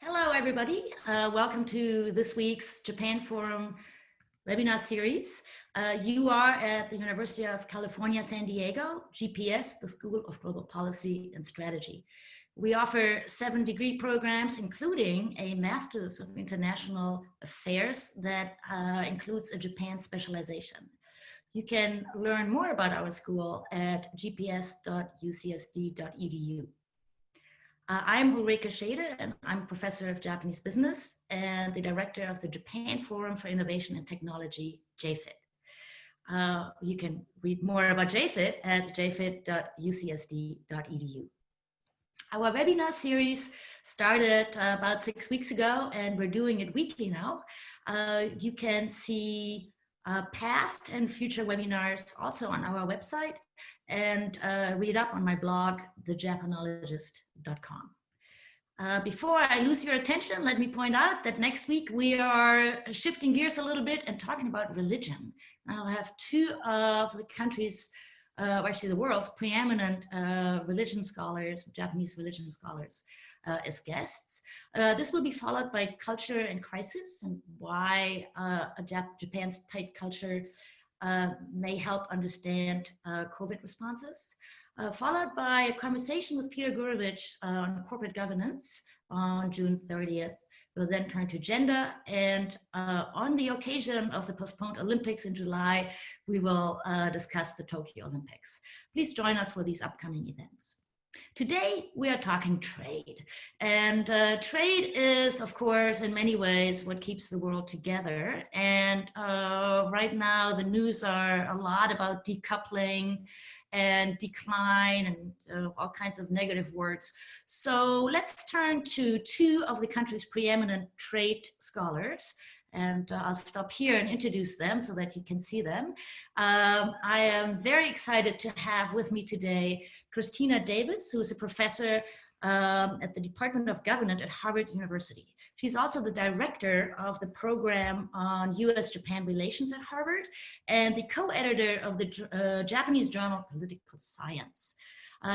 Hello, everybody. Welcome to this week's Japan Forum webinar series. You are at the University of California, San Diego, GPS, the School of Global Policy and Strategy. We offer 7 degree programs, including a Master's of International Affairs that includes a Japan specialization. You can learn more about our school at gps.ucsd.edu. I'm Ulrike Schaede, and I'm professor of Japanese business and the director of the Japan Forum for Innovation and Technology, jfit. You can read more about jfit at jfit.ucsd.edu. Our webinar series started about 6 weeks ago, and we're doing it weekly now. You can see past and future webinars also on our website, and read up on my blog, thejapanologist.com. Before I lose your attention, let me point out that next week we are shifting gears a little bit and talking about religion. I'll have 2 of the country's, actually the world's preeminent religion scholars, Japanese religion scholars, as guests. This will be followed by culture and crisis, and why Japan's tight culture may help understand COVID responses, followed by a conversation with Peter Gurevich on corporate governance on June 30th. We'll then turn to gender, and on the occasion of the postponed Olympics in July, we will discuss the Tokyo Olympics. Please join us for these upcoming events. Today, we are talking trade, and trade is, of course, in many ways what keeps the world together. And right now, the news are a lot about decoupling and decline and all kinds of negative words. So let's turn to 2 of the country's preeminent trade scholars. And I'll stop here and introduce them so that you can see them. I am very excited to have with me today Christina Davis, who is a professor at the Department of Government at Harvard University. She's also the director of the program on US-Japan relations at Harvard and the co-editor of the Japanese journal Political Science.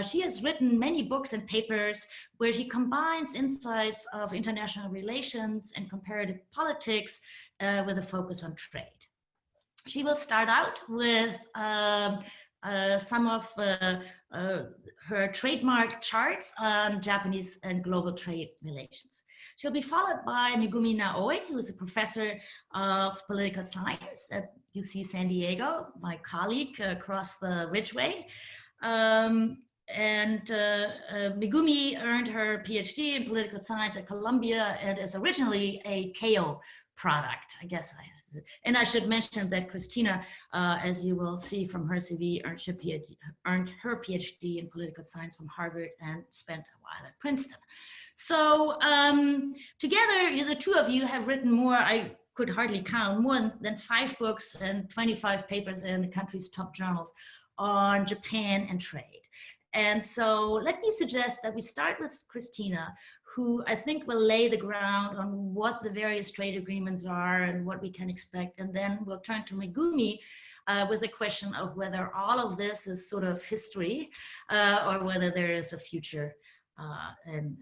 She has written many books and papers where she combines insights of international relations and comparative politics with a focus on trade. She will start out with some of her trademark charts on Japanese and global trade relations. She'll be followed by Megumi Naoi, who is a professor of political science at UC San Diego, my colleague across the Ridgeway. Megumi earned her PhD in political science at Columbia and is originally a Keio product, I guess. And I should mention that Christina, as you will see from her CV, earned her PhD in political science from Harvard and spent a while at Princeton. So together, the 2 of you have written more, I could hardly count, more than 5 books and 25 papers in the country's top journals on Japan and trade. And so let me suggest that we start with Christina, who I think will lay the ground on what the various trade agreements are and what we can expect. And then we'll turn to Megumi with a question of whether all of this is sort of history or whether there is a future in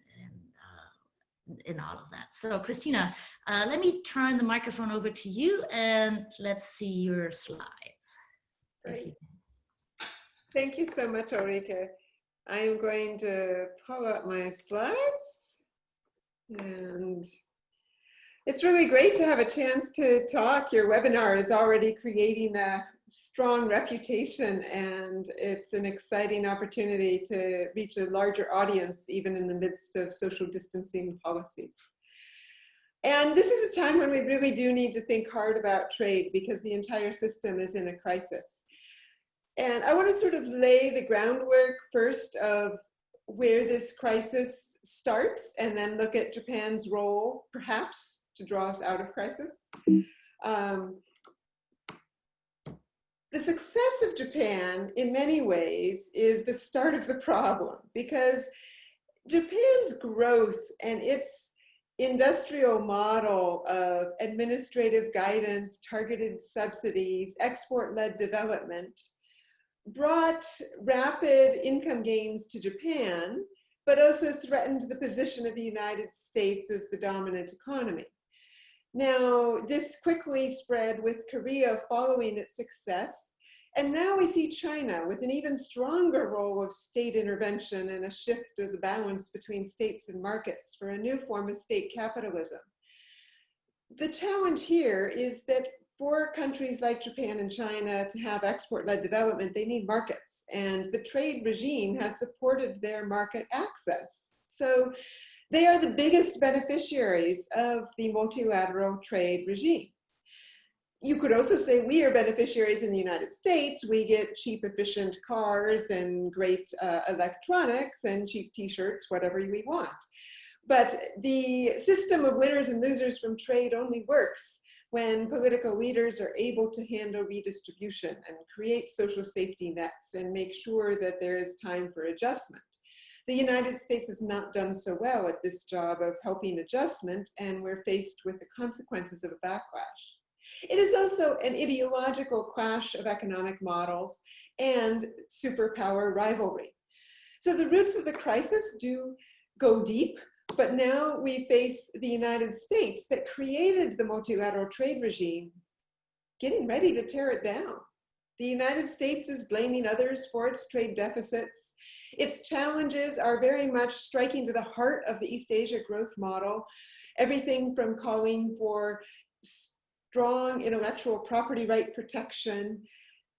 all of that. So Christina, let me turn the microphone over to you and let's see your slides. Great. Thank you so much, Ulrike. I am going to pull up my slides, and it's really great to have a chance to talk. Your webinar is already creating a strong reputation, and it's an exciting opportunity to reach a larger audience, even in the midst of social distancing policies. And this is a time when we really do need to think hard about trade, because the entire system is in a crisis. And I want to sort of lay the groundwork first of where this crisis starts, and then look at Japan's role, perhaps, to draw us out of crisis. The success of Japan, in many ways, is the start of the problem, because Japan's growth and its industrial model of administrative guidance, targeted subsidies, export-led development brought rapid income gains to Japan, but also threatened the position of the United States as the dominant economy. Now, this quickly spread with Korea following its success. And now we see China with an even stronger role of state intervention and a shift of the balance between states and markets for a new form of state capitalism. The challenge here is that for countries like Japan and China to have export-led development, they need markets, and the trade regime has supported their market access. So they are the biggest beneficiaries of the multilateral trade regime. You could also say we are beneficiaries in the United States. We get cheap, efficient cars and great electronics and cheap t-shirts, whatever we want. But the system of winners and losers from trade only works when political leaders are able to handle redistribution and create social safety nets and make sure that there is time for adjustment. The United States has not done so well at this job of helping adjustment, and we're faced with the consequences of a backlash. It is also an ideological clash of economic models and superpower rivalry. So the roots of the crisis do go deep, but now we face the United States that created the multilateral trade regime getting ready to tear it down. The United States is blaming others for its trade deficits. Its challenges are very much striking to the heart of the East Asia growth model, everything from calling for strong intellectual property right protection,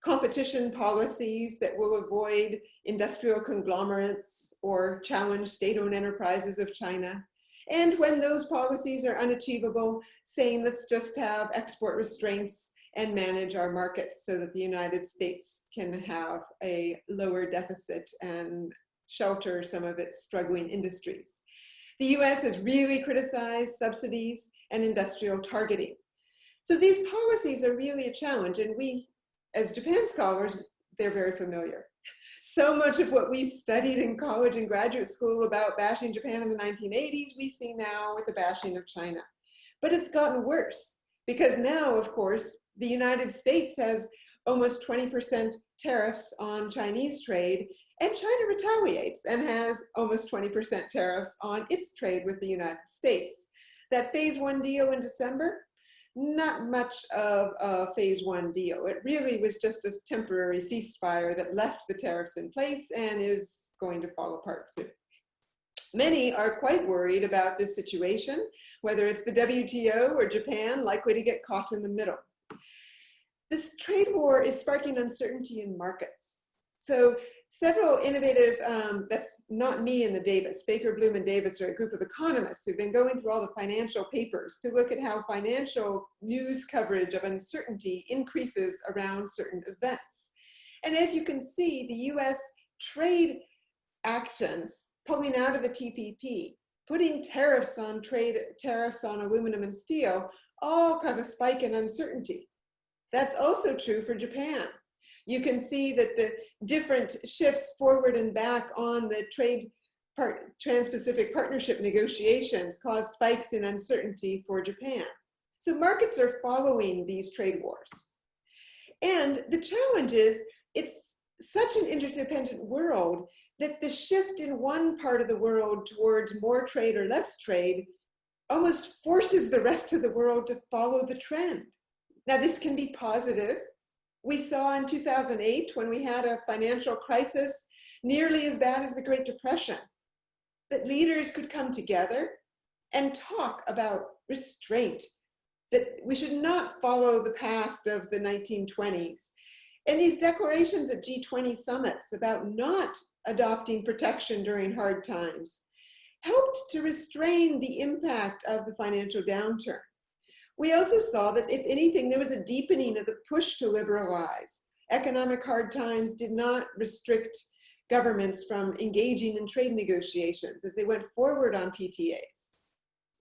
competition policies that will avoid industrial conglomerates or challenge state-owned enterprises of China. And when those policies are unachievable, saying let's just have export restraints and manage our markets so that the United States can have a lower deficit and shelter some of its struggling industries. The US has really criticized subsidies and industrial targeting. So these policies are really a challenge, and we, as Japan scholars, they're very familiar. So much of what we studied in college and graduate school about bashing Japan in the 1980s, we see now with the bashing of China. But it's gotten worse, because now, of course, the United States has almost 20% tariffs on Chinese trade, and China retaliates and has almost 20% tariffs on its trade with the United States. That phase one deal in December, not much of a phase one deal. It really was just a temporary ceasefire that left the tariffs in place and is going to fall apart soon. Many are quite worried about this situation, whether it's the WTO or Japan, likely to get caught in the middle. This trade war is sparking uncertainty in markets. So several innovative, that's not me and the Davis, Baker, Bloom, and Davis are a group of economists who've been going through all the financial papers to look at how financial news coverage of uncertainty increases around certain events. And as you can see, the US trade actions pulling out of the TPP, putting tariffs on aluminum and steel, all cause a spike in uncertainty. That's also true for Japan. You can see that the different shifts forward and back on the Trans-Pacific Partnership negotiations cause spikes in uncertainty for Japan. So markets are following these trade wars. And the challenge is, it's such an interdependent world that the shift in one part of the world towards more trade or less trade almost forces the rest of the world to follow the trend. Now, this can be positive. We saw in 2008, when we had a financial crisis nearly as bad as the Great Depression, that leaders could come together and talk about restraint, that we should not follow the past of the 1920s. And these declarations at G20 summits about not adopting protection during hard times helped to restrain the impact of the financial downturn. We also saw that, if anything, there was a deepening of the push to liberalize. Economic hard times did not restrict governments from engaging in trade negotiations as they went forward on PTAs.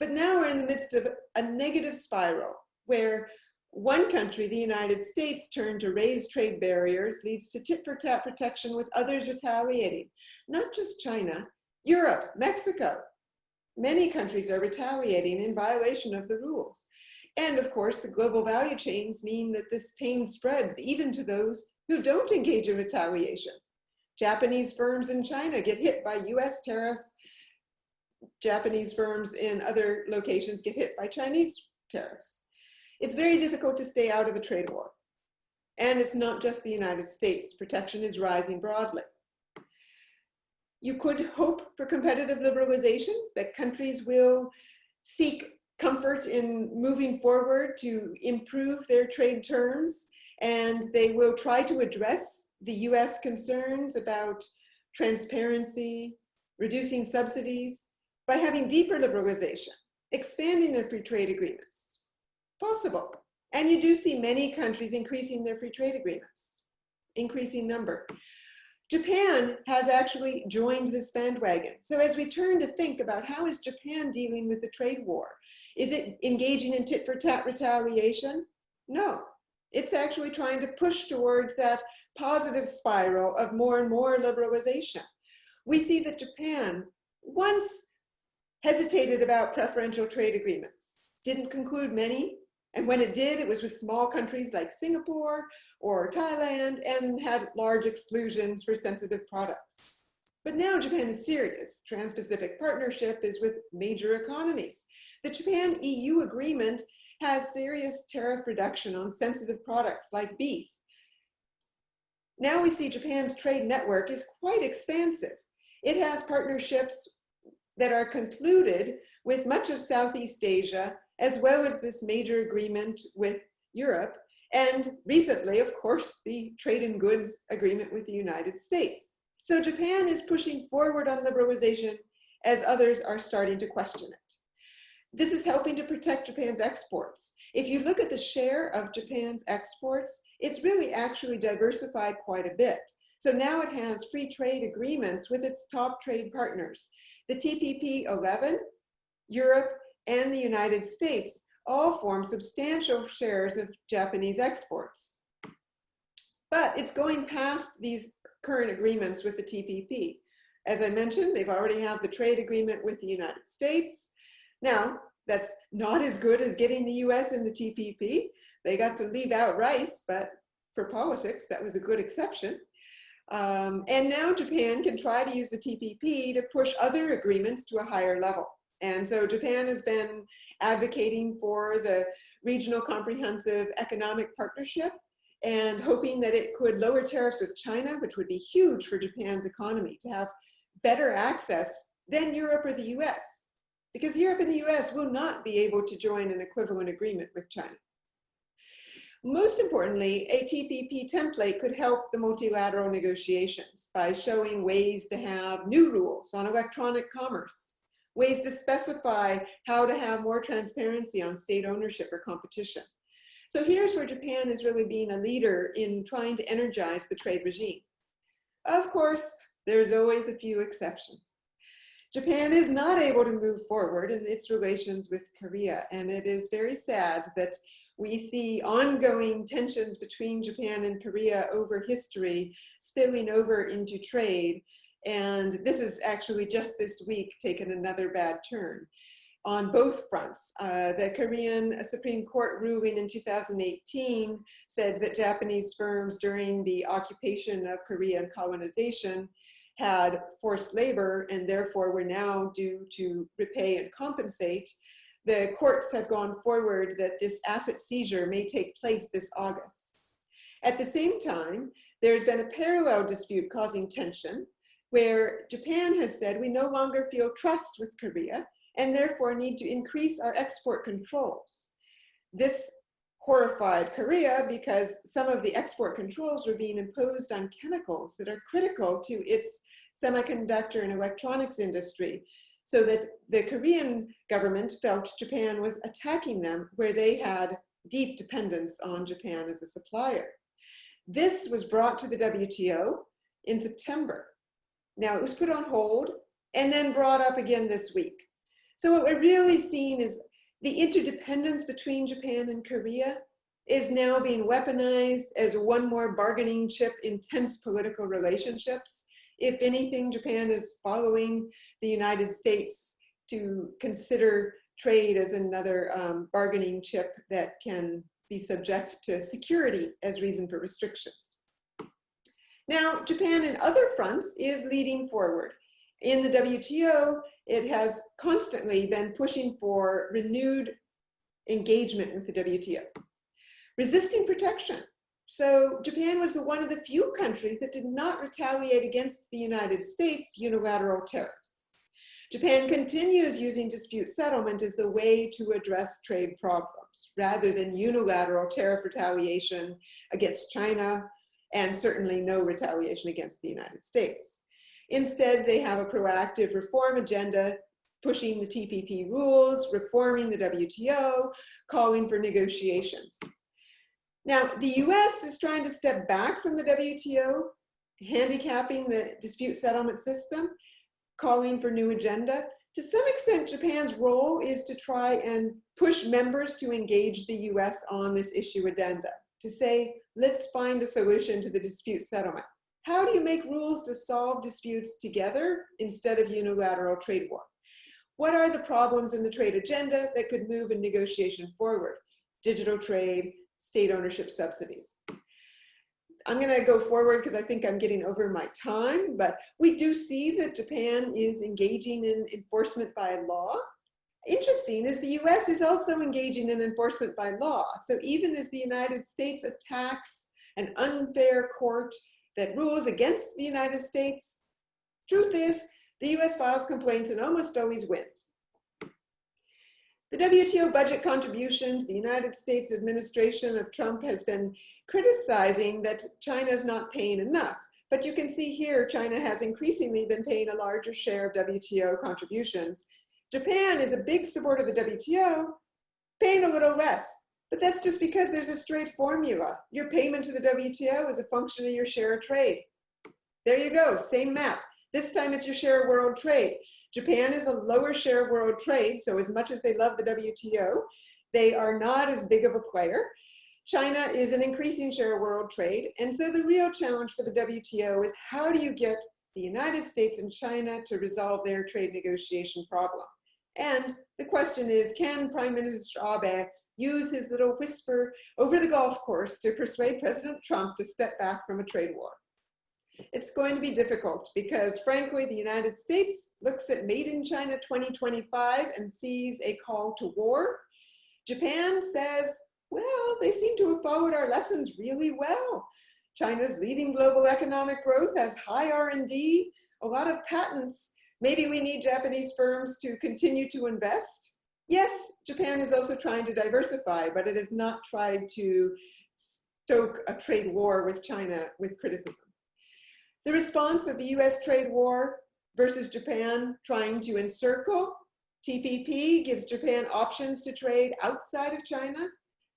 But now we're in the midst of a negative spiral where one country, the United States, turned to raise trade barriers, leads to tit-for-tat protection with others retaliating. Not just China, Europe, Mexico. Many countries are retaliating in violation of the rules. And of course, the global value chains mean that this pain spreads even to those who don't engage in retaliation. Japanese firms in China get hit by US tariffs Japanese firms in other locations get hit by Chinese tariffs. It's very difficult to stay out of the trade war. And it's not just the United States. Protection is rising broadly. You could hope for competitive liberalization, that countries will seek comfort in moving forward to improve their trade terms, and they will try to address the US concerns about transparency, reducing subsidies, by having deeper liberalization, expanding their free trade agreements. Possible. And you do see many countries increasing their free trade agreements, increasing number. Japan has actually joined this bandwagon. So as we turn to think about how is Japan dealing with the trade war, is it engaging in tit-for-tat retaliation? No, it's actually trying to push towards that positive spiral of more and more liberalization. We see that Japan once hesitated about preferential trade agreements, didn't conclude many, and when it did, it was with small countries like Singapore or Thailand, and had large exclusions for sensitive products. But now Japan is serious. Trans-Pacific Partnership is with major economies. The Japan-EU agreement has serious tariff reduction on sensitive products like beef. Now we see Japan's trade network is quite expansive. It has partnerships that are concluded with much of Southeast Asia, as well as this major agreement with Europe, and recently, of course, the trade in goods agreement with the United States. So Japan is pushing forward on liberalization as others are starting to question it. This is helping to protect Japan's exports. If you look at the share of Japan's exports, it's really actually diversified quite a bit. So now it has free trade agreements with its top trade partners. The TPP 11, Europe, and the United States all form substantial shares of Japanese exports. But it's going past these current agreements with the TPP. As I mentioned, they've already had the trade agreement with the United States. Now, that's not as good as getting the US in the TPP. They got to leave out rice, but for politics, that was a good exception. And now Japan can try to use the TPP to push other agreements to a higher level. And so Japan has been advocating for the regional comprehensive economic partnership and hoping that it could lower tariffs with China, which would be huge for Japan's economy, to have better access than Europe or the US. Because Europe and the US will not be able to join an equivalent agreement with China. Most importantly, a TPP template could help the multilateral negotiations by showing ways to have new rules on electronic commerce, ways to specify how to have more transparency on state ownership or competition. So here's where Japan is really being a leader in trying to energize the trade regime. Of course, there's always a few exceptions. Japan is not able to move forward in its relations with Korea, and it is very sad that we see ongoing tensions between Japan and Korea over history spilling over into trade. And this has actually just this week taken another bad turn on both fronts. The Korean Supreme Court ruling in 2018 said that Japanese firms during the occupation of Korea and colonization had forced labor and therefore were now due to repay and compensate. The courts have gone forward that this asset seizure may take place this August. At the same time, there's been a parallel dispute causing tension where Japan has said we no longer feel trust with Korea and therefore need to increase our export controls. This horrified Korea because some of the export controls were being imposed on chemicals that are critical to its semiconductor and electronics industry, so that the Korean government felt Japan was attacking them where they had deep dependence on Japan as a supplier. This was brought to the WTO in September. Now it was put on hold and then brought up again this week. So what we're really seeing is the interdependence between Japan and Korea is now being weaponized as one more bargaining chip in tense political relationships. If anything, Japan is following the United States to consider trade as another bargaining chip that can be subject to security as reason for restrictions. Now, Japan in other fronts is leading forward. In the WTO, it has constantly been pushing for renewed engagement with the WTO. Resisting protection. So Japan was one of the few countries that did not retaliate against the United States unilateral tariffs. Japan continues using dispute settlement as the way to address trade problems, rather than unilateral tariff retaliation against China, and certainly no retaliation against the United States. Instead, they have a proactive reform agenda, pushing the TPP rules, reforming the WTO, calling for negotiations. Now, the US is trying to step back from the WTO, handicapping the dispute settlement system, calling for new agenda. To some extent, Japan's role is to try and push members to engage the US on this issue addenda, to say, let's find a solution to the dispute settlement. How do you make rules to solve disputes together instead of unilateral trade war? What are the problems in the trade agenda that could move a negotiation forward? Digital trade, state ownership subsidies. I'm going to go forward because I think I'm getting over my time, but we do see that Japan is engaging in enforcement by law. Interesting is the US is also engaging in enforcement by law. So even as the United States attacks an unfair court that rules against the United States, truth is the US files complaints and almost always wins. The WTO budget contributions, the United States administration of Trump has been criticizing that China is not paying enough. But you can see here, China has increasingly been paying a larger share of WTO contributions. Japan is a big supporter of the WTO, paying a little less. But that's just because there's a straight formula. Your payment to the WTO is a function of your share of trade. There you go, same map. This time it's your share of world trade. Japan is a lower share of world trade, so as much as they love the WTO, they are not as big of a player. China is an increasing share of world trade, and so the real challenge for the WTO is how do you get the United States and China to resolve their trade negotiation problem? And the question is, can Prime Minister Abe use his little whisper over the golf course to persuade President Trump to step back from a trade war? It's going to be difficult because, frankly, the United States looks at Made in China 2025 and sees a call to war. Japan says, well, they seem to have followed our lessons really well. China's leading global economic growth has high R&D, a lot of patents. Maybe we need Japanese firms to continue to invest. Yes, Japan is also trying to diversify, but it has not tried to stoke a trade war with China with criticism. The response of the US trade war versus Japan trying to encircle TPP gives Japan options to trade outside of China.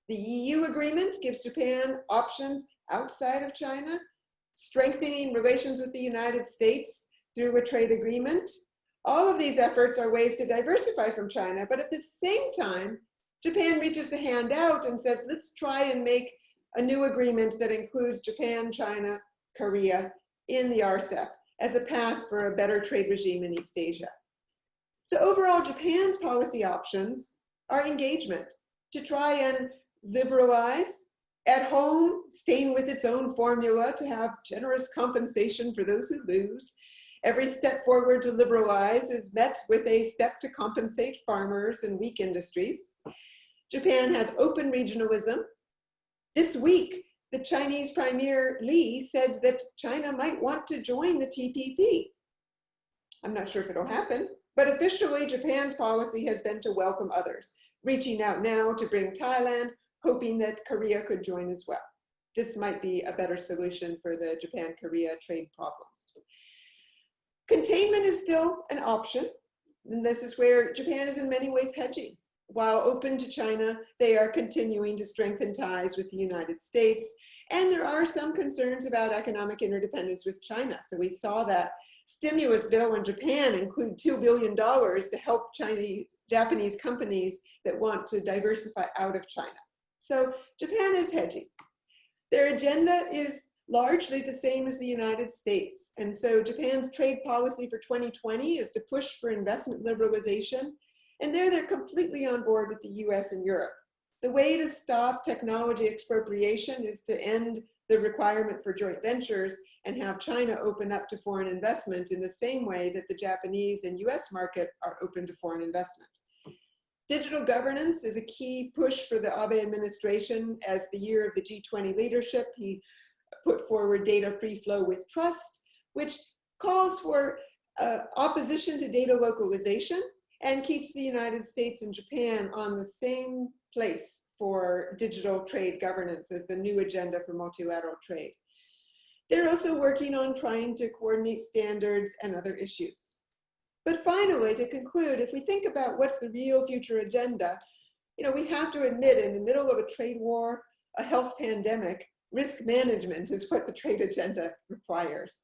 The EU agreement gives Japan options outside of China. Strengthening relations with the United States through a trade agreement. All of these efforts are ways to diversify from China, but at the same time, Japan reaches the hand out and says, let's try and make a new agreement that includes Japan, China, Korea, in the RCEP as a path for a better trade regime in East Asia. So overall, Japan's policy options are engagement to try and liberalize, at home, staying with its own formula to have generous compensation for those who lose. Every step forward to liberalize is met with a step to compensate farmers and weak industries. Japan has open regionalism. This week, the Chinese Premier Li said that China might want to join the TPP. I'm not sure if it'll happen, but officially Japan's policy has been to welcome others, reaching out now to bring Thailand, hoping that Korea could join as well. This might be a better solution for the Japan-Korea trade problems. Containment is still an option, and this is where Japan is in many ways hedging. While open to China, they are continuing to strengthen ties with the United States. And there are some concerns about economic interdependence with China. So we saw that stimulus bill in Japan include $2 billion to help Japanese companies that want to diversify out of China. So Japan is hedging. Their agenda is largely the same as the United States. And so Japan's trade policy for 2020 is to push for investment liberalization. And they're completely on board with the US and Europe. The way to stop technology expropriation is to end the requirement for joint ventures and have China open up to foreign investment in the same way that the Japanese and US market are open to foreign investment. Digital governance is a key push for the Abe administration. As the year of the G20 leadership, he put forward data free flow with trust, which calls for opposition to data localization and keeps the United States and Japan on the same place for digital trade governance as the new agenda for multilateral trade. They're also working on trying to coordinate standards and other issues. But finally, to conclude, if we think about what's the real future agenda, we have to admit, in the middle of a trade war, a health pandemic, risk management is what the trade agenda requires.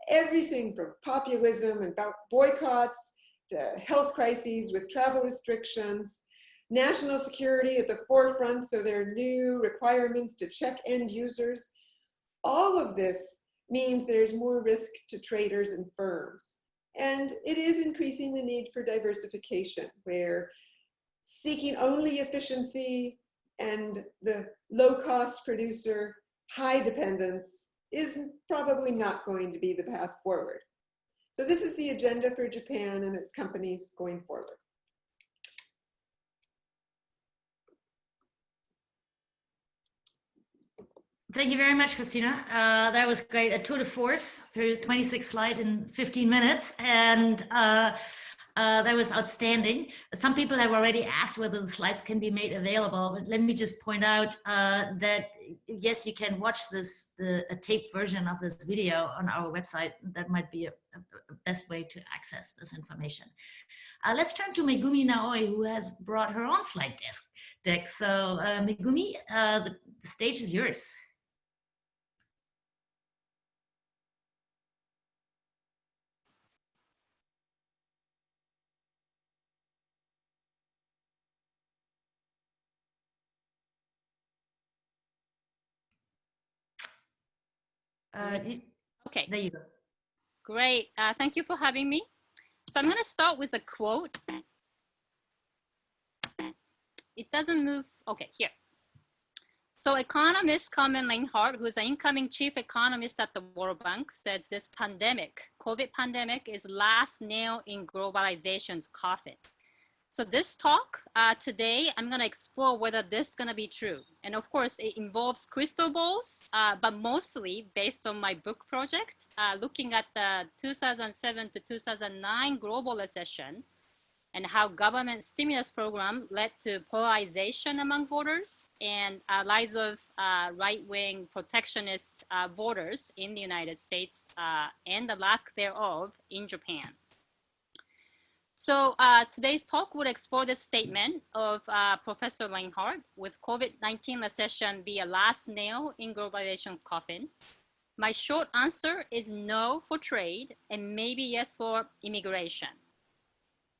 Everything from populism and boycotts to health crises with travel restrictions, national security at the forefront, so there are new requirements to check end users. All of this means there's more risk to traders and firms. And it is increasing the need for diversification, where seeking only efficiency and the low-cost producer, high dependence, is probably not going to be the path forward. So this is the agenda for Japan and its companies going forward. Thank you very much, Christina. That was great. A tour de force through 26 slides in 15 minutes. And that was outstanding. Some people have already asked whether the slides can be made available, but let me just point out that yes, you can watch a taped version of this video on our website. That might be a best way to access this information. Let's turn to Megumi Naoi, who has brought her own slide deck. So Megumi, the stage is yours. Okay. There you go. Great. Thank you for having me. So I'm going to start with a quote. It doesn't move. Okay, here. So economist Carmen Reinhardt, who's an incoming chief economist at the World Bank, says this pandemic, COVID pandemic, is last nail in globalization's coffin. So this talk today, I'm going to explore whether this is going to be true. And of course, it involves crystal balls, but mostly based on my book project, looking at the 2007 to 2009 global recession and how government stimulus program led to polarization among voters and rise of right-wing protectionist voters in the United States and the lack thereof in Japan. So today's talk would explore the statement of Professor Reinhardt, with COVID-19 recession be a last nail in globalization coffin. My short answer is no for trade and maybe yes for immigration.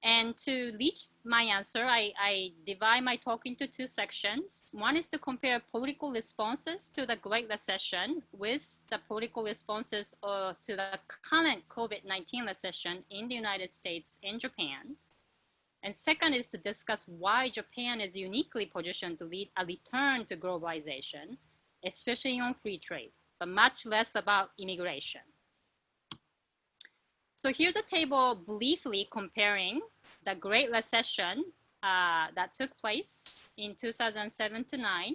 And to reach my answer, I divide my talk into two sections. One is to compare political responses to the Great Recession with the political responses to the current COVID-19 recession in the United States and Japan. And second is to discuss why Japan is uniquely positioned to lead a return to globalization, especially on free trade, but much less about immigration. So here's a table briefly comparing the Great Recession that took place in 2007 to 9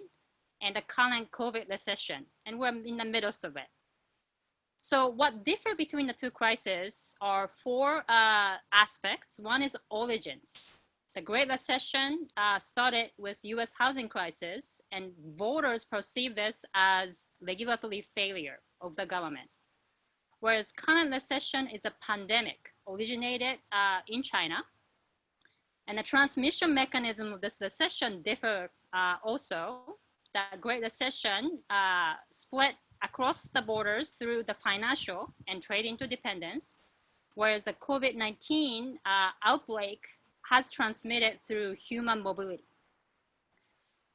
and the current COVID recession, and we're in the middle of it. So what differ between the two crises are four aspects. One is origins. The Great Recession started with US housing crisis, and voters perceive this as regulatory failure of the government. Whereas current recession is a pandemic originated in China. And the transmission mechanism of this recession differ also. The Great Recession split across the borders through the financial and trade interdependence, whereas the COVID-19 outbreak has transmitted through human mobility.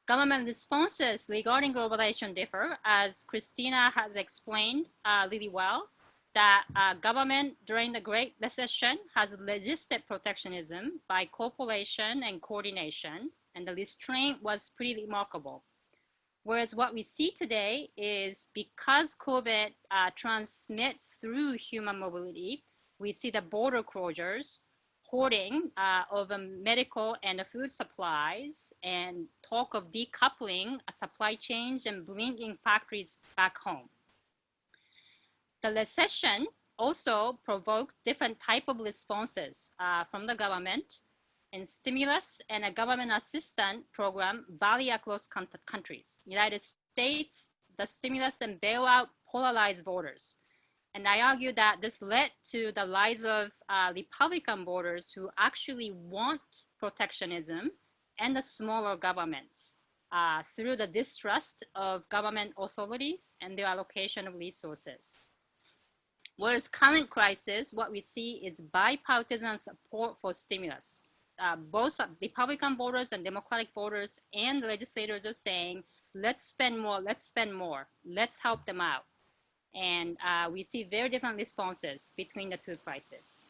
Government responses regarding globalization differ, as Christina has explained really well. That government during the Great Recession has resisted protectionism by cooperation and coordination, and the restraint was pretty remarkable. Whereas what we see today is because COVID transmits through human mobility, we see the border closures, hoarding of medical and food supplies, and talk of decoupling supply chains and bringing factories back home. The recession also provoked different type of responses from the government, and stimulus and a government assistance program vary across countries. United States, the stimulus and bailout polarized voters. And I argue that this led to the rise of Republican voters who actually want protectionism and the smaller governments through the distrust of government authorities and their allocation of resources. Whereas current crisis, what we see is bipartisan support for stimulus. Both Republican voters and Democratic voters and legislators are saying, let's spend more, let's help them out. And we see very different responses between the two crises.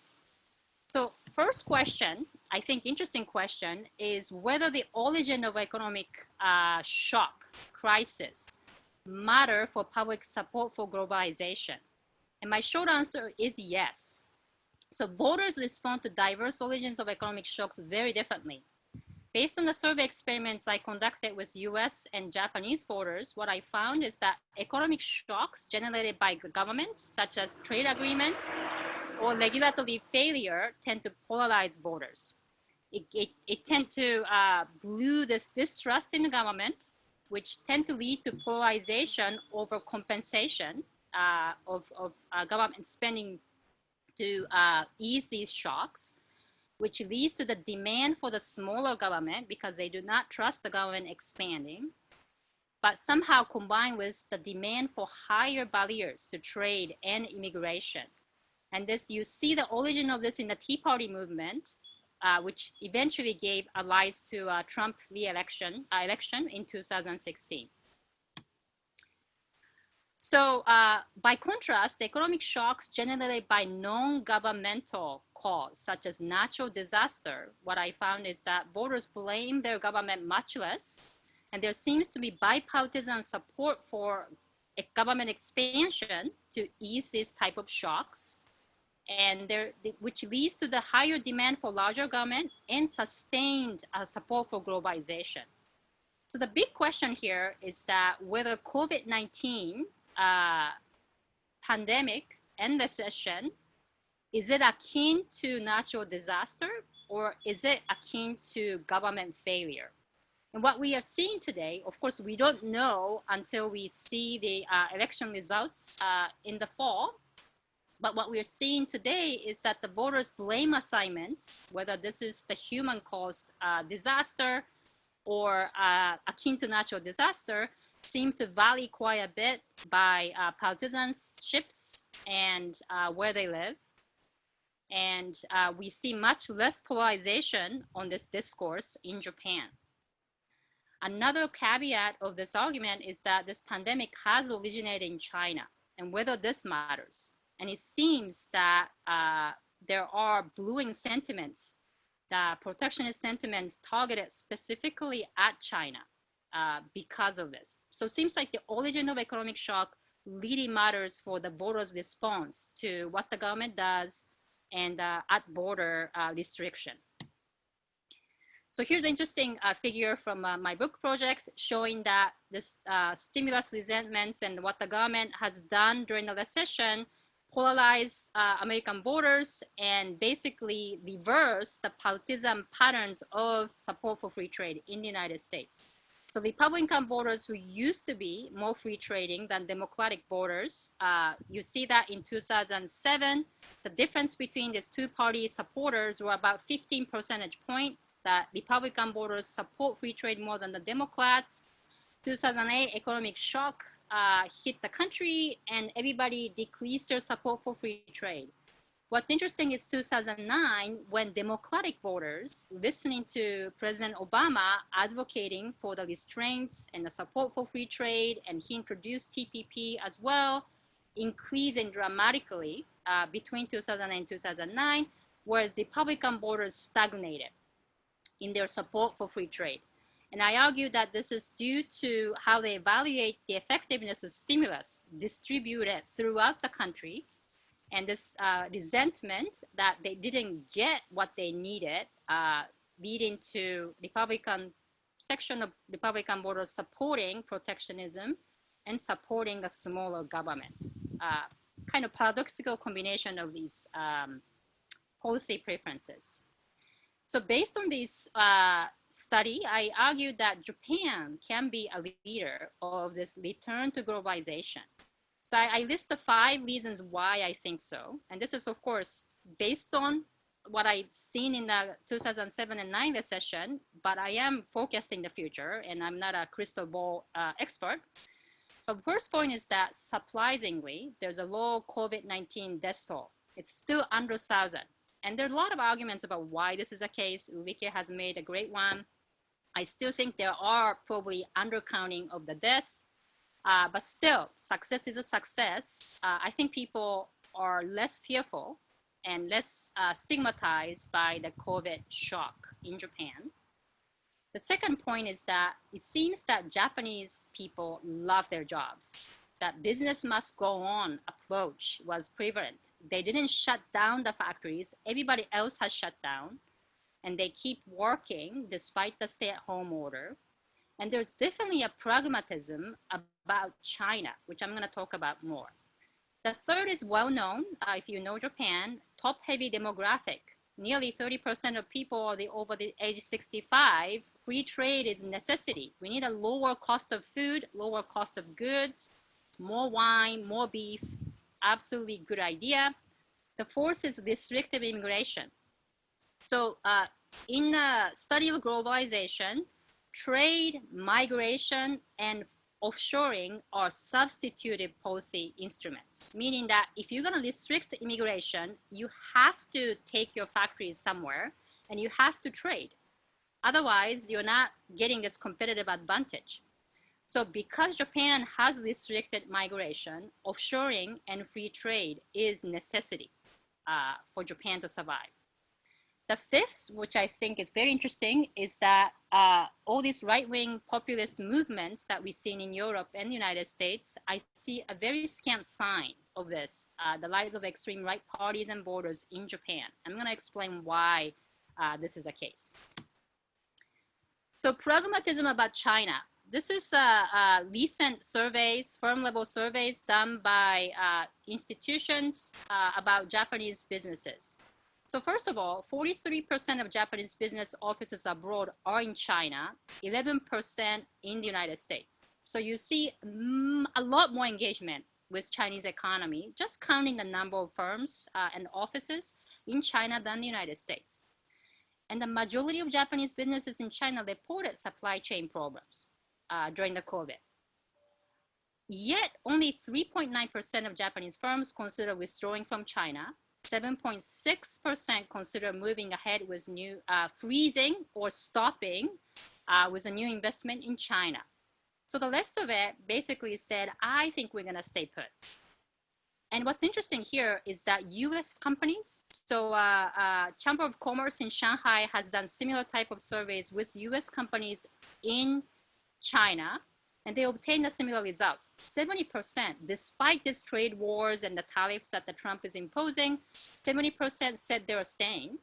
So first question, I think interesting question, is whether the origin of economic shock, crisis, matter for public support for globalization. And my short answer is yes. So voters respond to diverse origins of economic shocks very differently. Based on the survey experiments I conducted with US and Japanese voters, what I found is that economic shocks generated by the government, such as trade agreements or regulatory failure, tend to polarize voters. It tend to brew this distrust in the government, which tend to lead to polarization over compensation of government spending to ease these shocks, which leads to the demand for the smaller government because they do not trust the government expanding, but somehow combined with the demand for higher barriers to trade and immigration. And this, you see the origin of this in the Tea Party movement, which eventually gave a rise to Trump election in 2016. So by contrast, the economic shocks generated by non-governmental cause, such as natural disaster, what I found is that voters blame their government much less, and there seems to be bipartisan support for a government expansion to ease this type of shocks, and which leads to the higher demand for larger government and sustained support for globalization. So the big question here is that whether COVID-19 pandemic and recession, is it akin to natural disaster or is it akin to government failure? And what we are seeing today, of course, we don't know until we see the election results in the fall. But what we're seeing today is that the voters' blame assignments, whether this is the human-caused disaster or akin to natural disaster, seem to vary quite a bit by partisanships and where they live. And we see much less polarization on this discourse in Japan. Another caveat of this argument is that this pandemic has originated in China and whether this matters. And it seems that there are brewing sentiments, protectionist sentiments targeted specifically at China because of this. So it seems like the origin of economic shock really matters for the voters' response to what the government does and at border restriction. So here's an interesting figure from my book project showing that this stimulus resentments and what the government has done during the recession polarize American voters and basically reverse the partisan patterns of support for free trade in the United States. So Republican voters who used to be more free trading than Democratic voters, you see that in 2007, the difference between these two party supporters were about 15 percentage points, that Republican voters support free trade more than the Democrats. 2008 economic shock hit the country and everybody decreased their support for free trade. What's interesting is 2009, when Democratic voters, listening to President Obama advocating for the restraints and the support for free trade, and he introduced TPP as well, increasing dramatically between 2008 and 2009, whereas Republican voters stagnated in their support for free trade. And I argue that this is due to how they evaluate the effectiveness of stimulus distributed throughout the country, and this resentment that they didn't get what they needed, leading to section of Republican voters supporting protectionism and supporting a smaller government. Kind of paradoxical combination of these policy preferences. So based on this study, I argued that Japan can be a leader of this return to globalization. So I list the 5 reasons why I think so. And this is, of course, based on what I've seen in the 2007 and 9 recession, but I am focused in the future, and I'm not a crystal ball expert. The first point is that, surprisingly, there's a low COVID-19 death toll. It's still under 1,000. And there are a lot of arguments about why this is the case. Ulrike has made a great one. I still think there are probably undercounting of the deaths, but still, success is a success. I think people are less fearful and less stigmatized by the COVID shock in Japan. The second point is that it seems that Japanese people love their jobs. That business must go on approach was prevalent. They didn't shut down the factories. Everybody else has shut down, and they keep working despite the stay-at-home order. And there's definitely a pragmatism about China, which I'm going to talk about more. The third is well known, if you know Japan, top-heavy demographic. Nearly 30% of people are over the age 65. Free trade is a necessity. We need a lower cost of food, lower cost of goods, more wine, more beef. Absolutely good idea. The fourth is restrictive immigration. So in the study of globalization, trade, migration, and offshoring are substitutive policy instruments, meaning that if you're going to restrict immigration, you have to take your factories somewhere and you have to trade. Otherwise, you're not getting this competitive advantage. So because Japan has restricted migration, offshoring and free trade is necessity for Japan to survive. The fifth, which I think is very interesting, is that all these right-wing populist movements that we've seen in Europe and the United States, I see a very scant sign of this, the rise of extreme right parties and borders in Japan. I'm going to explain why this is a case. So pragmatism about China. This is recent surveys, firm-level surveys done by institutions about Japanese businesses. So first of all, 43% of Japanese business offices abroad are in China, 11% in the United States. So you see a lot more engagement with Chinese economy, just counting the number of firms and offices in China than the United States. And the majority of Japanese businesses in China reported supply chain problems during the COVID. Yet only 3.9% of Japanese firms consider withdrawing from China. 7.6% consider moving ahead with new freezing or stopping with a new investment in China. So the rest of it basically said, I think we're going to stay put. And what's interesting here is that US companies, so Chamber of Commerce in Shanghai has done similar type of surveys with US companies in China, and they obtained a similar result. 70%, despite these trade wars and the tariffs that the Trump is imposing, 70% said they are staying.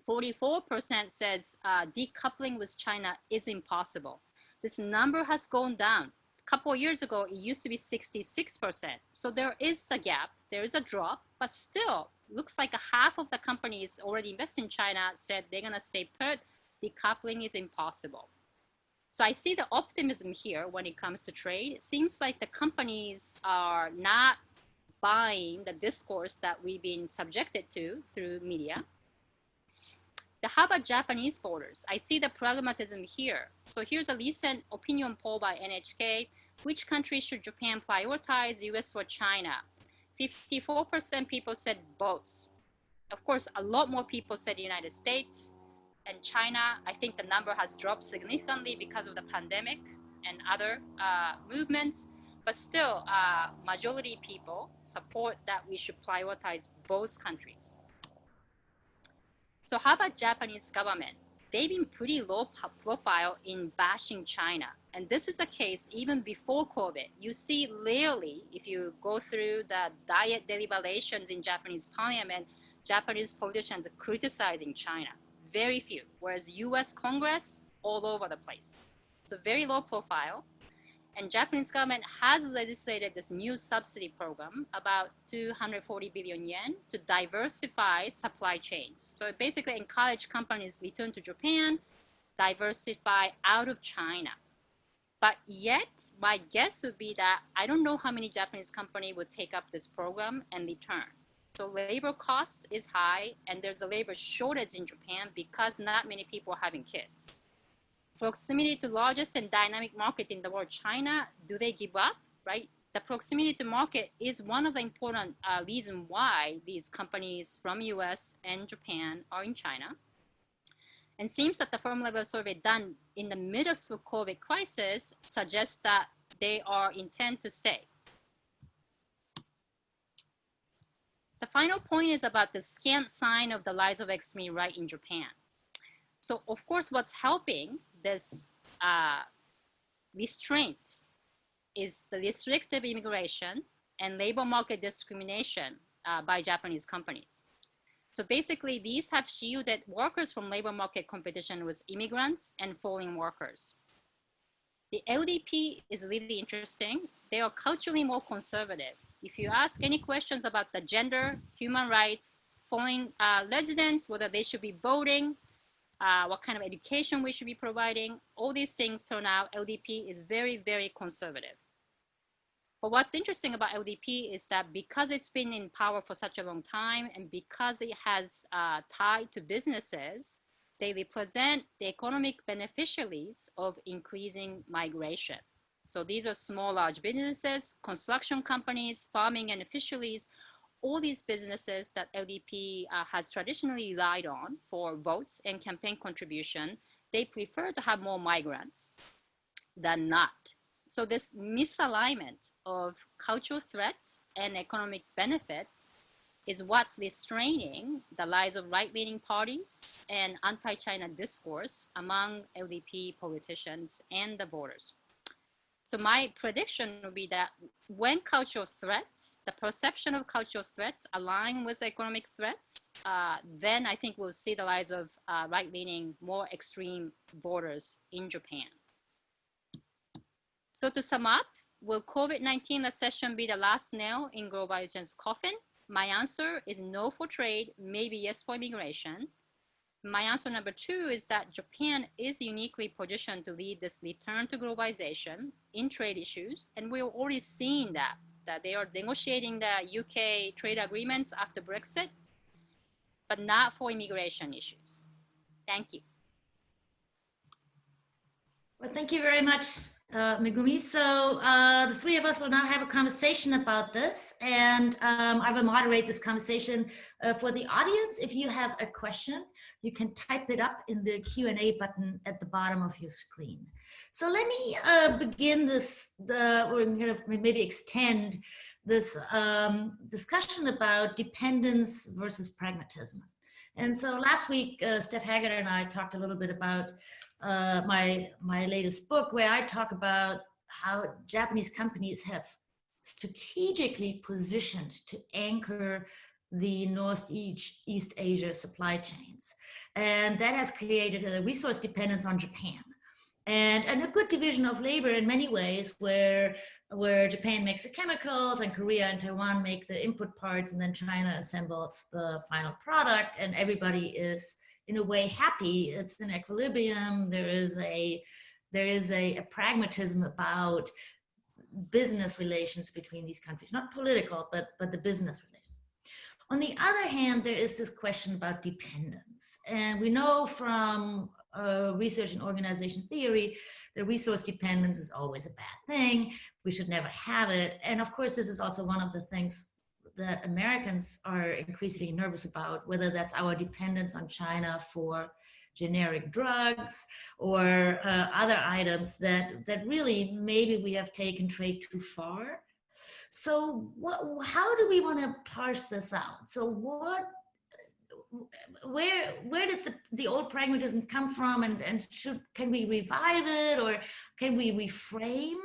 44% says decoupling with China is impossible. This number has gone down. A couple of years ago, it used to be 66%. So there is a gap, there is a drop, but still looks like half of the companies already invest in China said they're gonna stay put. Decoupling is impossible. So I see the optimism here when it comes to trade. It seems like the companies are not buying the discourse that we've been subjected to through media. How about Japanese voters? I see the pragmatism here. So here's a recent opinion poll by NHK. Which country should Japan prioritize, US or China? 54% people said both. Of course, a lot more people said the United States. And China, I think the number has dropped significantly because of the pandemic and other movements, but still majority people support that we should prioritize both countries. So how about Japanese government? they've been pretty low profile in bashing China. And this is a case even before COVID. You see rarely, if you go through the diet deliberations in Japanese parliament, Japanese politicians criticizing China. Very few. Whereas US Congress, all over the place. So very low profile. And Japanese government has legislated this new subsidy program, about 240 billion yen, to diversify supply chains. So it basically encourage companies return to Japan, diversify out of China. But yet, my guess would be that I don't know how many Japanese companies would take up this program and return. So labor cost is high, and there's a labor shortage in Japan because not many people are having kids. Proximity to largest and dynamic market in the world, China, do they give up, right? The proximity to market is one of the important reasons why these companies from US and Japan are in China. And seems that the firm level survey done in the middle of the COVID crisis suggests that they are intent to stay. The final point is about the scant sign of the rise of extreme right in Japan. So of course, what's helping this restraint is the restrictive immigration and labor market discrimination by Japanese companies. So basically, these have shielded workers from labor market competition with immigrants and foreign workers. The LDP is really interesting. They are culturally more conservative. If you ask any questions about the gender, human rights, foreign residents, whether they should be voting, what kind of education we should be providing, all these things turn out LDP is very, very conservative. But what's interesting about LDP is that because it's been in power for such a long time and because it has tied to businesses, they represent the economic beneficiaries of increasing migration. So these are small, large businesses, construction companies, farming and fisheries, all these businesses that LDP has traditionally relied on for votes and campaign contribution, they prefer to have more migrants than not. So this misalignment of cultural threats and economic benefits is what's restraining the rise of right-leaning parties and anti-China discourse among LDP politicians and the voters. So my prediction would be that when cultural threats, the perception of cultural threats align with economic threats, then I think we'll see the rise of right-leaning, more extreme voters in Japan. So to sum up, will COVID-19 recession be the last nail in globalization's coffin? My answer is no for trade, maybe yes for immigration. My answer number two is that Japan is uniquely positioned to lead this return to globalization in trade issues. And we're already seeing that they are negotiating the UK trade agreements after Brexit, but not for immigration issues. Thank you. Well, thank you very much, Megumi. So the three of us will now have a conversation about this, and I will moderate this conversation for the audience. If you have a question, you can type it up in the Q&A button at the bottom of your screen. So let me begin this, or maybe extend this discussion about dependence versus pragmatism. And so last week, Steph Haggard and I talked a little bit about my latest book, where I talk about how Japanese companies have strategically positioned to anchor the Northeast Asia supply chains. And that has created a resource dependence on Japan. And a good division of labor in many ways, where Japan makes the chemicals and Korea and Taiwan make the input parts, and then China assembles the final product, and everybody is in a way happy. It's an equilibrium. There is a pragmatism about business relations between these countries, not political, but the business relations. On the other hand, there is this question about dependence. And we know from research and organization theory, the resource dependence is always a bad thing. We should never have it. And of course, this is also one of the things that Americans are increasingly nervous about, whether that's our dependence on China for generic drugs or other items that really maybe we have taken trade too far. So how do we want to parse this out? So where did the old pragmatism come from, and can we revive it, or can we reframe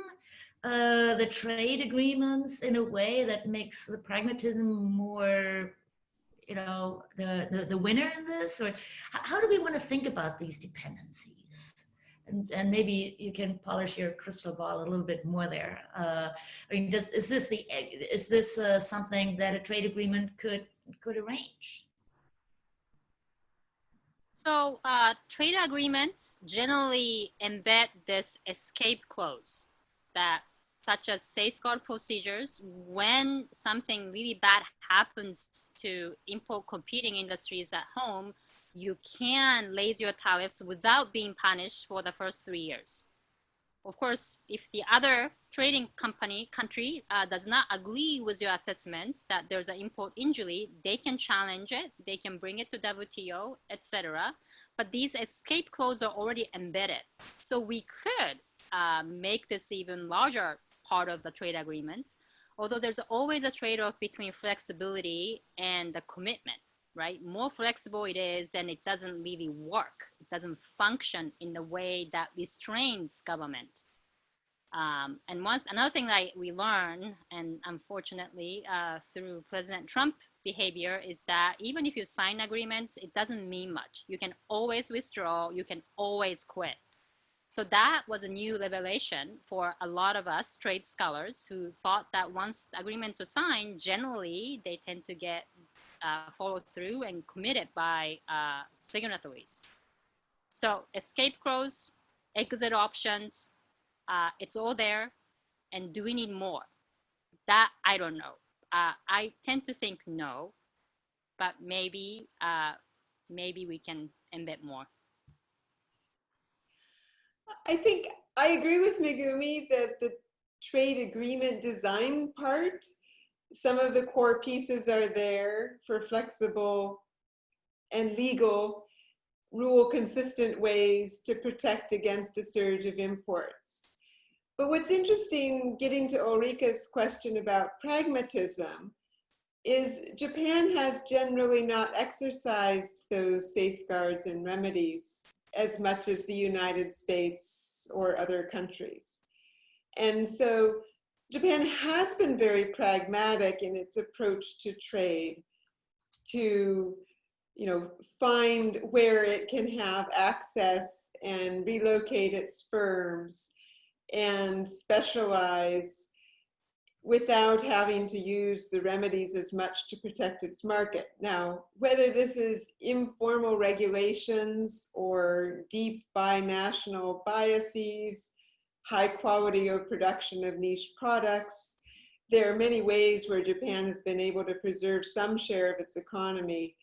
the trade agreements in a way that makes the pragmatism more, you know, the winner in this? Or how do we want to think about these dependencies? And maybe you can polish your crystal ball a little bit more there. I mean, is this something that a trade agreement could arrange? So trade agreements generally embed this escape clause, that such as safeguard procedures when something really bad happens to import competing industries at home, you can raise your tariffs without being punished for the first 3 years. Of course, if the other trading country does not agree with your assessments that there's an import injury, they can challenge it, they can bring it to WTO, etc. But these escape clauses are already embedded. So we could make this even larger part of the trade agreements, although there's always a trade-off between flexibility and the commitment, right? More flexible it is, then it doesn't really work. It doesn't function in the way that restrains government. And another thing that we learn, and unfortunately through President Trump behavior, is that even if you sign agreements, it doesn't mean much. You can always withdraw, you can always quit. So that was a new revelation for a lot of us trade scholars who thought that once agreements are signed, generally they tend to get followed through and committed by signatories. So escape clause, exit options, it's all there. And do we need more? That I don't know. I tend to think no, but maybe we can embed more. I think I agree with Megumi that the trade agreement design part, some of the core pieces are there for flexible and legal, rule consistent ways to protect against a surge of imports. But what's interesting, getting to Ulrike's question about pragmatism, is Japan has generally not exercised those safeguards and remedies as much as the United States or other countries. And so Japan has been very pragmatic in its approach to trade, to, you know, find where it can have access and relocate its firms and specialize without having to use the remedies as much to protect its market. Now, whether this is informal regulations or deep binational biases, high quality of production of niche products, there are many ways where Japan has been able to preserve some share of its economy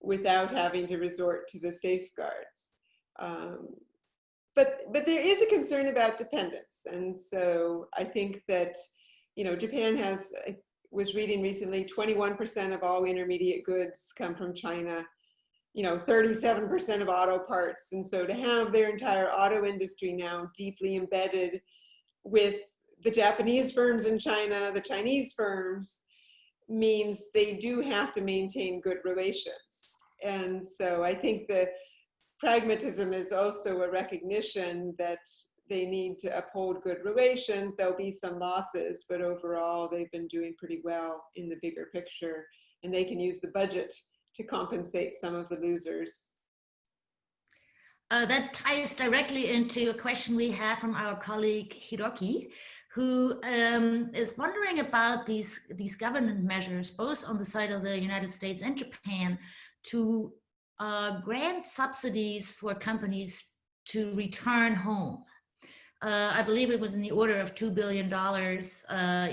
without having to resort to the safeguards. But there is a concern about dependence. And so I think that, you know, Japan has, I was reading recently, 21% of all intermediate goods come from China, you know, 37% of auto parts. And so to have their entire auto industry now deeply embedded with the Japanese firms in China, the Chinese firms, means they do have to maintain good relations. And so I think the pragmatism is also a recognition that they need to uphold good relations. There'll be some losses, but overall they've been doing pretty well in the bigger picture, and they can use the budget to compensate some of the losers. That ties directly into a question we have from our colleague Hiroki, who is wondering about these government measures, both on the side of the United States and Japan, to grant subsidies for companies to return home. I believe it was in the order of $2 billion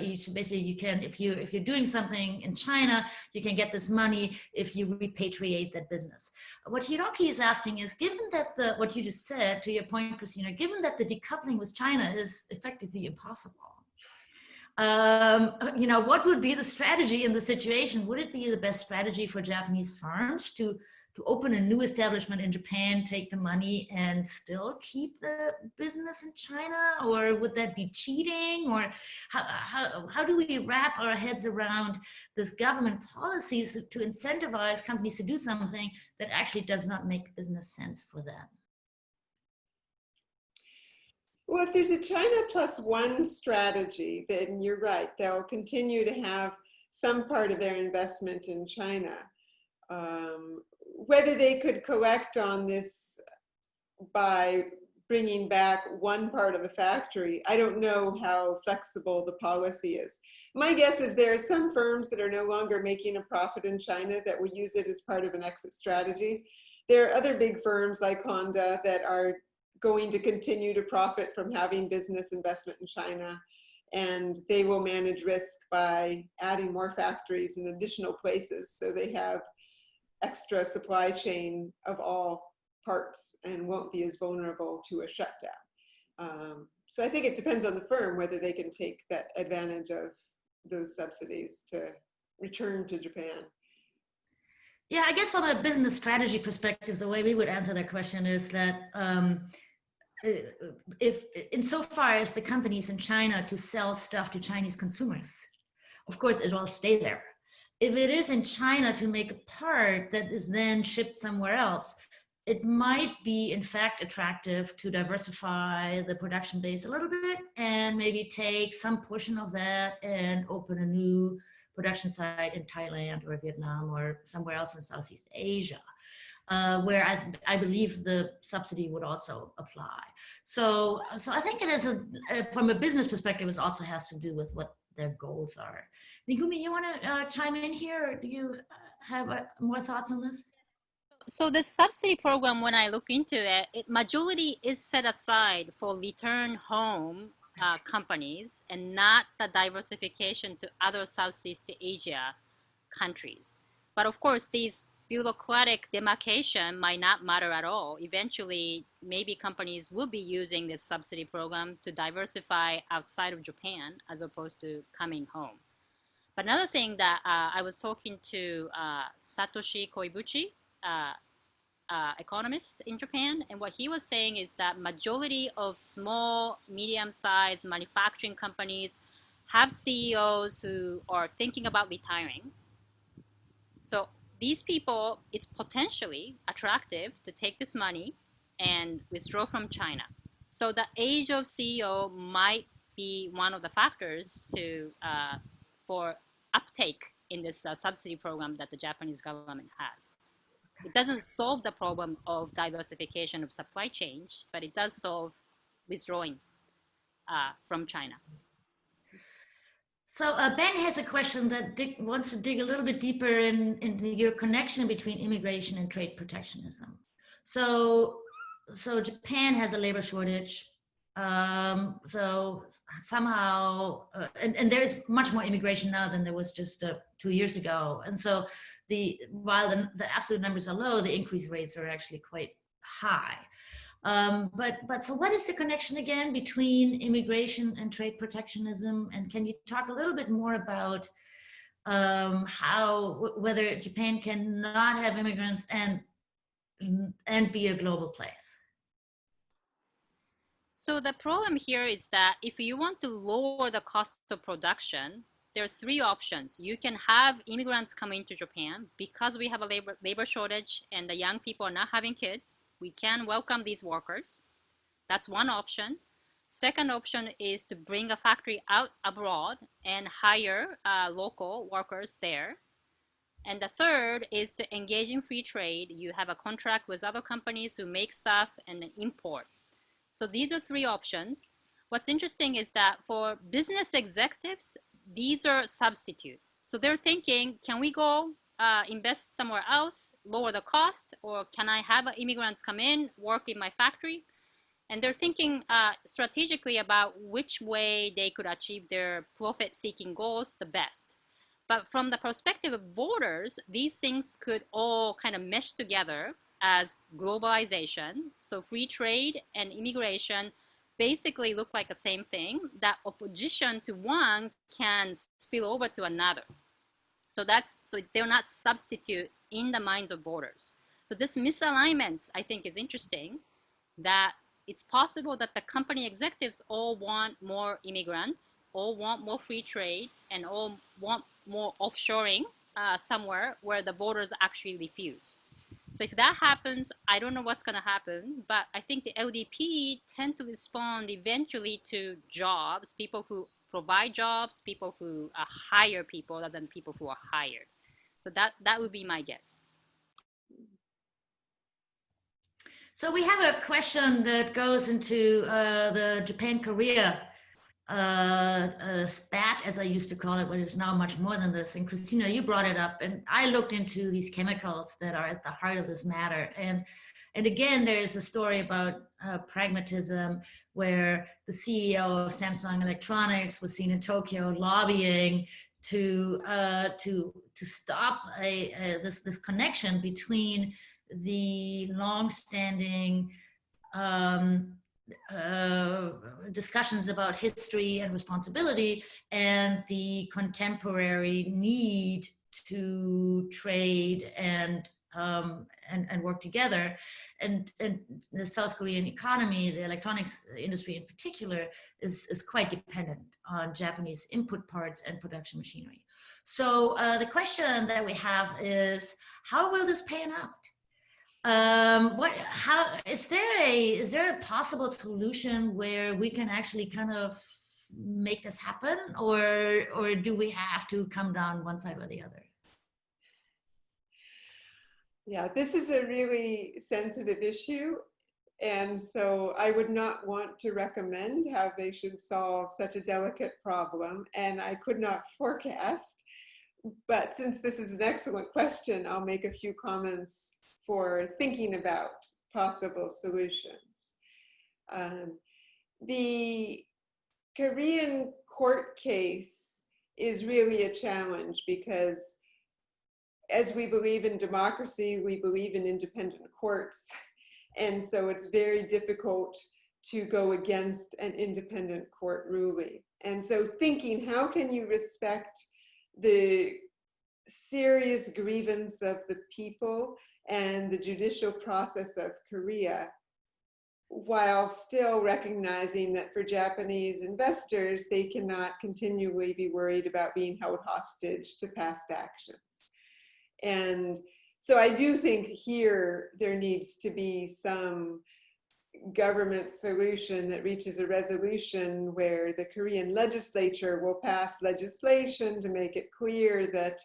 each. Basically, you can, if you're doing something in China, you can get this money if you repatriate that business. What Hiroki is asking is, given that what you just said, to your point, Christina, given that the decoupling with China is effectively impossible, what would be the strategy in the situation? Would it be the best strategy for Japanese firms to to open a new establishment in Japan, take the money and still keep the business in China? Or would that be cheating? Or how do we wrap our heads around this government policies to incentivize companies to do something that actually does not make business sense for them? Well, if there's a China plus one strategy, then you're right. They'll continue to have some part of their investment in China. Whether they could collect on this by bringing back one part of the factory, I don't know how flexible the policy is. My guess is there are some firms that are no longer making a profit in China that will use it as part of an exit strategy. There are other big firms like Honda that are going to continue to profit from having business investment in China, and they will manage risk by adding more factories in additional places so they have extra supply chain of all parts and won't be as vulnerable to a shutdown. So I think it depends on the firm whether they can take that advantage of those subsidies to return to Japan. Yeah, I guess from a business strategy perspective, the way we would answer that question is that if insofar as the companies in China to sell stuff to Chinese consumers, of course it will stay there. If it is in China to make a part that is then shipped somewhere else, it might be in fact attractive to diversify the production base a little bit and maybe take some portion of that and open a new production site in Thailand or Vietnam or somewhere else in Southeast Asia. Where I believe the subsidy would also apply. So I think it is from a business perspective, it also has to do with what their goals are. Megumi, you want to chime in here? Or do you have more thoughts on this? So the subsidy program, when I look into it, majority is set aside for return home companies and not the diversification to other Southeast Asia countries. But of course, these bureaucratic demarcation might not matter at all. Eventually, maybe companies will be using this subsidy program to diversify outside of Japan as opposed to coming home. But another thing that I was talking to Satoshi Koibuchi, economist in Japan, and what he was saying is that majority of small, medium-sized manufacturing companies have CEOs who are thinking about retiring. So these people, it's potentially attractive to take this money and withdraw from China. So the age of CEO might be one of the factors for uptake in this subsidy program that the Japanese government has. It doesn't solve the problem of diversification of supply chains, but it does solve withdrawing from China. So Ben has a question that wants to dig a little bit deeper into your connection between immigration and trade protectionism. So Japan has a labor shortage. So somehow, and there's much more immigration now than there was just 2 years ago. And so while the absolute numbers are low, the increase rates are actually quite high. But so what is the connection again between immigration and trade protectionism? And can you talk a little bit more about whether Japan cannot have immigrants and be a global place? So the problem here is that if you want to lower the cost of production, there are three options. You can have immigrants come into Japan because we have a labor shortage and the young people are not having kids. We can welcome these workers. That's one option. Second option is to bring a factory out abroad and hire local workers there. And the third is to engage in free trade. You have a contract with other companies who make stuff and import. So these are three options. What's interesting is that for business executives, these are substitute. So they're thinking, can we go invest somewhere else, lower the cost, or can I have immigrants come in, work in my factory? And they're thinking strategically about which way they could achieve their profit-seeking goals the best. But from the perspective of borders, these things could all kind of mesh together as globalization. So free trade and immigration basically look like the same thing. That opposition to one can spill over to another. So they're not substitute in the minds of borders. So this misalignment, I think, is interesting, that it's possible that the company executives all want more immigrants, all want more free trade, and all want more offshoring somewhere where the borders actually refuse. So if that happens, I don't know what's going to happen, but I think the LDP tend to respond eventually to jobs, people who provide jobs, people who hire people rather than people who are hired. So that would be my guess. So we have a question that goes into the Japan-Korea spat, as I used to call it, but it's now much more than this. And Christina, you brought it up, and I looked into these chemicals that are at the heart of this matter. And again, there is a story about pragmatism, where the CEO of Samsung Electronics was seen in Tokyo lobbying to stop this connection between the long-standing discussions about history and responsibility and the contemporary need to trade and work together. And the South Korean economy, the electronics industry in particular, is quite dependent on Japanese input parts and production machinery. So the question that we have is, how will this pan out? How is there a possible solution where we can actually kind of make this happen, or do we have to come down one side or the other? Yeah, this is a really sensitive issue, and so I would not want to recommend how they should solve such a delicate problem, and I could not forecast. But since this is an excellent question, I'll make a few comments for thinking about possible solutions. The Korean court case is really a challenge because, as we believe in democracy, we believe in independent courts. And so it's very difficult to go against an independent court ruling. And so thinking, how can you respect the serious grievance of the people and the judicial process of Korea, while still recognizing that for Japanese investors, they cannot continually be worried about being held hostage to past actions. And so I do think here there needs to be some government solution that reaches a resolution where the Korean legislature will pass legislation to make it clear that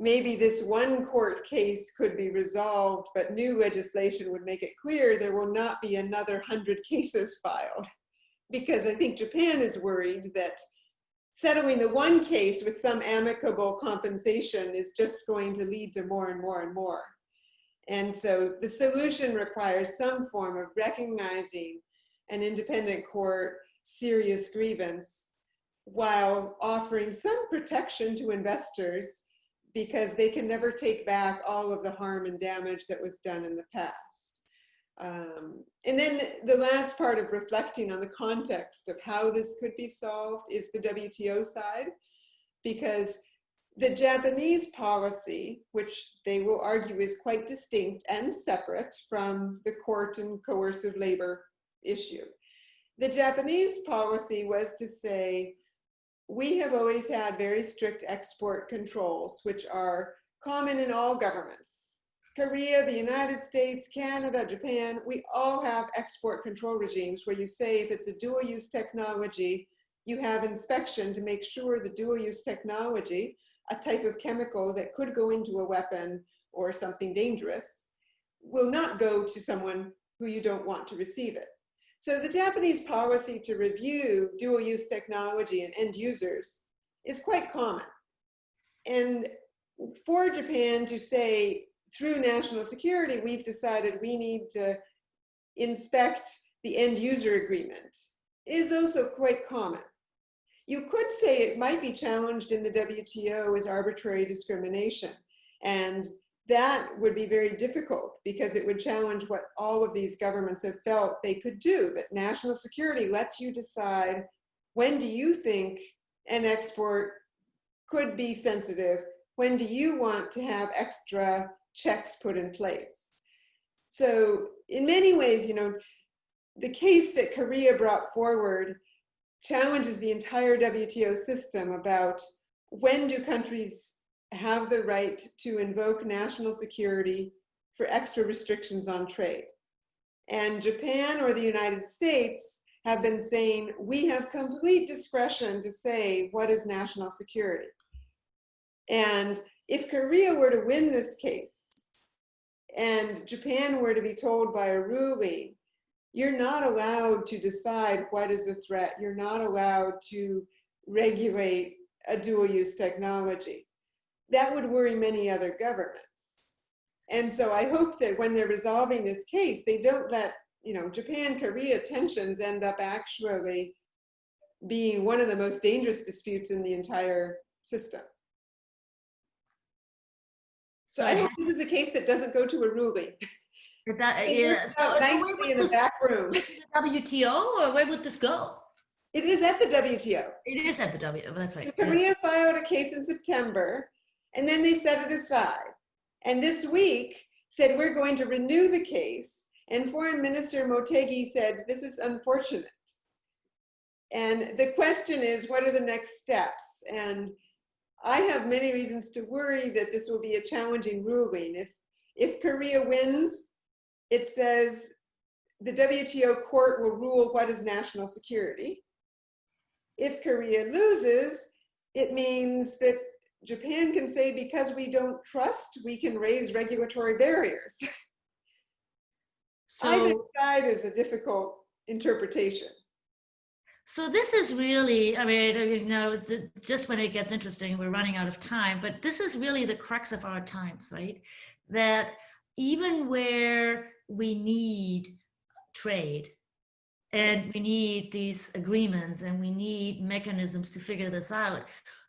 maybe this one court case could be resolved, but new legislation would make it clear there will not be another 100 cases filed. Because I think Japan is worried that settling the one case with some amicable compensation is just going to lead to more and more and more. And so the solution requires some form of recognizing an independent court serious grievance while offering some protection to investors, because they can never take back all of the harm and damage that was done in the past. And then the last part of reflecting on the context of how this could be solved is the WTO side, because the Japanese policy, which they will argue is quite distinct and separate from the court and coercive labor issue. The Japanese policy was to say, we have always had very strict export controls, which are common in all governments. Korea, the United States, Canada, Japan, we all have export control regimes where you say if it's a dual-use technology, you have inspection to make sure the dual-use technology, a type of chemical that could go into a weapon or something dangerous, will not go to someone who you don't want to receive it. So the Japanese policy to review dual-use technology and end users is quite common. And for Japan to say, through national security, we've decided we need to inspect the end user agreement is also quite common. You could say it might be challenged in the WTO as arbitrary discrimination. And that would be very difficult because it would challenge what all of these governments have felt they could do, that national security lets you decide when do you think an export could be sensitive, when do you want to have extra checks put in place. So in many ways, you know, the case that Korea brought forward challenges the entire WTO system about when do countries have the right to invoke national security for extra restrictions on trade. And Japan or the United States have been saying, we have complete discretion to say what is national security. And if Korea were to win this case and Japan were to be told by a ruling, you're not allowed to decide what is a threat, you're not allowed to regulate a dual-use technology, that would worry many other governments. And so I hope that when they're resolving this case, they don't let, you know, Japan-Korea tensions end up actually being one of the most dangerous disputes in the entire system. So I hope this is a case that doesn't go to a ruling. Yeah. So nicely in the back room. The WTO, or where would this go? It is at the WTO. It is at the WTO, that's right. So Korea filed a case in September, and then they set it aside. And this week said, we're going to renew the case. And Foreign Minister Motegi said, this is unfortunate. And the question is, what are the next steps? And I have many reasons to worry that this will be a challenging ruling. If Korea wins, it says the WTO court will rule what is national security. If Korea loses, it means that Japan can say, because we don't trust, we can raise regulatory barriers. So, either side is a difficult interpretation. So this is really, I mean, you know, just when it gets interesting, we're running out of time, but this is really the crux of our times, right? That even where we need trade and we need these agreements and we need mechanisms to figure this out,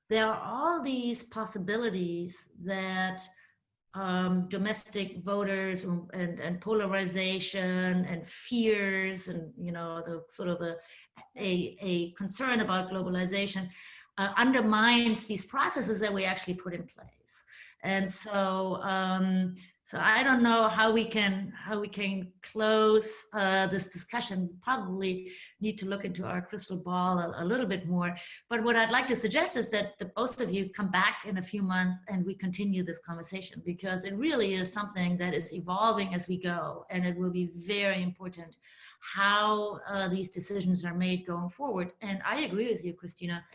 there are all these possibilities that domestic voters and polarization and fears and, you know, the sort of a concern about globalization undermines these processes that we actually put in place. And so so I don't know how we can close this discussion. We probably need to look into our crystal ball a little bit more. But what I'd like to suggest is that the both of you come back in a few months and we continue this conversation, because it really is something that is evolving as we go, and it will be very important how these decisions are made going forward. And I agree with you, Christina.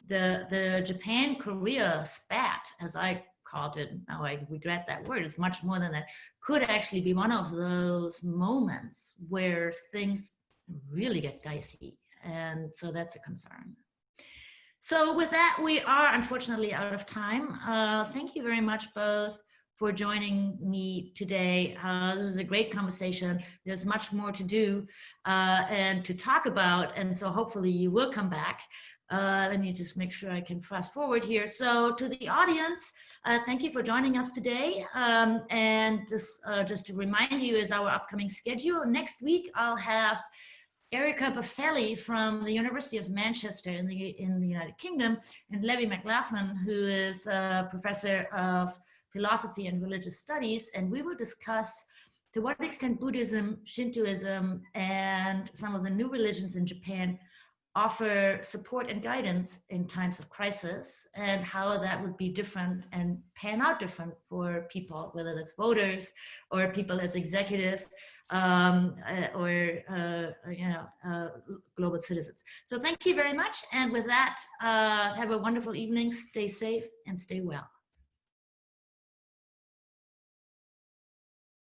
The Japan-Korea spat, as I called it, now I regret that word, it's much more than that, could actually be one of those moments where things really get dicey. And so that's a concern. So with that, we are unfortunately out of time. Thank you very much both for joining me today. This is a great conversation. There's much more to do and to talk about. And so hopefully you will come back. Let me just make sure I can fast forward here. So to the audience, thank you for joining us today. And this, just to remind you, is our upcoming schedule. Next week, I'll have Erica Buffelli from the University of Manchester in the United Kingdom, and Levi McLaughlin, who is a professor of philosophy and religious studies. And we will discuss to what extent Buddhism, Shintoism, and some of the new religions in Japan offer support and guidance in times of crisis, and how that would be different and pan out different for people, whether that's voters or people as executives or global citizens. So thank you very much. And with that, have a wonderful evening. Stay safe and stay well.